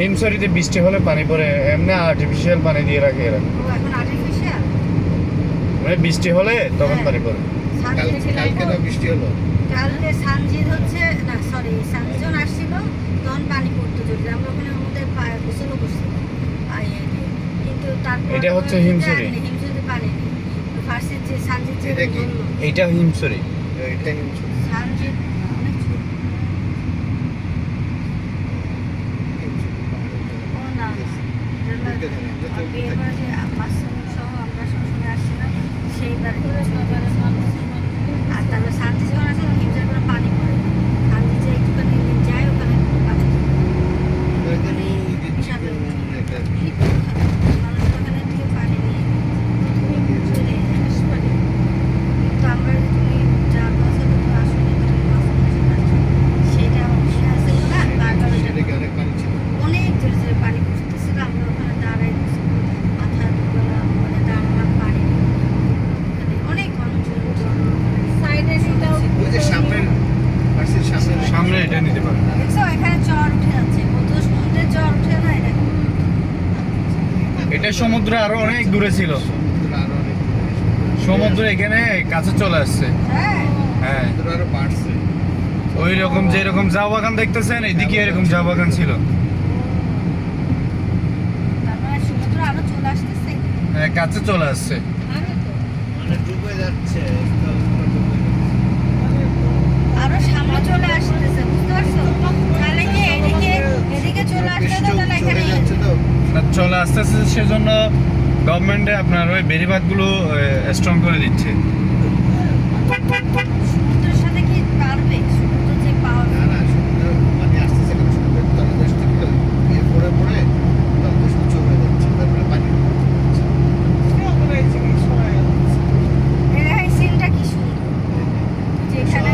হিমসরিতে বৃষ্টি হলে পানি পড়ে, এমনি আর্টিফিশিয়াল পানি দিয়ে রাখে এরা। এখন আর্টিফিশিয়াল মানে বৃষ্টি হলে তখন পানি পড়ে। কালকে না বৃষ্টি হলো, কালকে সানজিদ হচ্ছে না সরি সানজন আসছিল তখন পানি পড়তো যদি আমরা ওখানে আমাদের পায়ে গোসলও করছি পায়ে দিয়ে। কিন্তু তারপর এটা হচ্ছে হিমছড়ি। হিমছড়িতে পানি নেই। ফার্স্টে যে সানজিদ যে এটা কি? বললো এইটা হিমসরি। এটা হিমছড়ি। সানজিদ অনেক ছোট। ও না বিয়ে করে যে মাসুম সহ আমরা সবসময় আসছিলাম সেইবার আর তারপরে শান্তি যখন আসে তখন হিমসের করে পানি পড়ে শান্তি যে একটুখানি যায় ওখানে পানি ওখানে বিশাল মানুষ ওখানে থেকে পানি নিয়ে চলে যায় কিন্তু আমরা তুমি যা বছর আসলে সেটা অবশ্যই আছে না বারবার সেটাকে অনেক পানি ছিল। অনেক জোরে জোরে পানি পড়তেছিল আমরা ওখানে দাঁড়াই মাথা ঢুকলাম মানে দাঁড়ালাম পানি ওখানে অনেক মানুষ সাইডে ওই যে সামনের পাশের সামনে এটা নিতে পারে। দেখছো এখানে চর উঠে যাচ্ছে কত সমুদ্রের চর উঠে না এটা এটা সমুদ্র আরো অনেক দূরে ছিল। সমুদ্র আরো অনেক সমুদ্র এখানে কাছে চলে আসছে। হ্যাঁ হ্যাঁ, সমুদ্র আরো বাড়ছে। ওই রকম যেরকম চা বাগান দেখতেছেন এদিকে এরকম চা বাগান ছিল। তারপরে সমুদ্র আরো চলে আসতেছে হ্যাঁ, কাছে চলে আসছে। মানে ডুবে যাচ্ছে, আরো সামনে চলে আসতেছে বুঝতে পারছো তাহলে কি এদিকে এদিকে চলে আসতে তো তাহলে চলে এখানে যাচ্ছে তো। চলে আসতেছে, সেজন্য গভর্নমেন্টে আপনার ওই বেড়িবাঁধগুলো স্ট্রং করে দিচ্ছে। সমুদ্রের সাথে কি পারবে সমুদ্র যে পাওয়ার না না, সমুদ্র পানি আসতেছে কেন? সমুদ্রের তলদেশ থেকে ইয়ে পড়ে পড়ে তলদেশ উঁচু হয়ে যাচ্ছে, তারপরে পানি এই সিনটা কি সুন্দর যে এখানে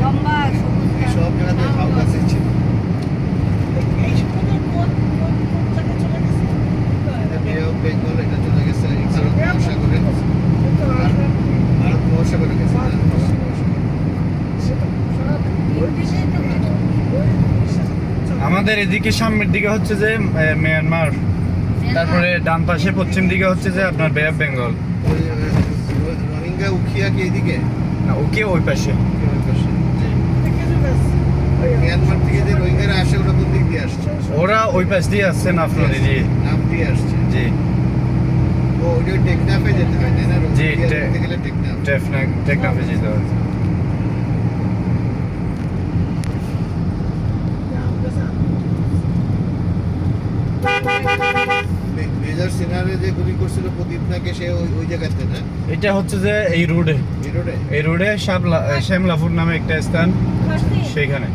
লম্বা সবুজ এই সব জায়গাতে হাউ গাছে ছিল। এটা বে অফ বেঙ্গল, এটা চলে গেছে ভারত মহাসাগরে। ভারত মহাসাগরে গেছে না? আমাদের এদিকে সামনের দিকে হচ্ছে যে মিয়ানমার, তারপরে ডান পাশে পশ্চিম দিকে হচ্ছে যে আপনার বে অফ বেঙ্গল। ওই রোহিঙ্গা উখিয়া কি এদিকে? না, ওকে ওই পাশে। ওই পাশে। মিয়ানমার থেকে যে রোহিঙ্গারা আসে ওরা কোন দিক দিয়ে আসছে? ওরা ওই পাশ দিয়ে আসছে নাফ নদী দিয়ে। নাম দিয়ে আসছে। জি ও ওই টেকনাফে যেতে হয় তাই না? জি, রোহিঙ্গা দেখতে গেলে টেকনাফ। টেকনাফে যেতে হবে। মেজর সিনারে যে গুলি করছিল প্রদীপ নাকে, সে ওই জায়গাতে না? এটা হচ্ছে যে এই রোডে, এই রোডে? শ্যামলাপুর নামে একটা স্থান, সেইখানে।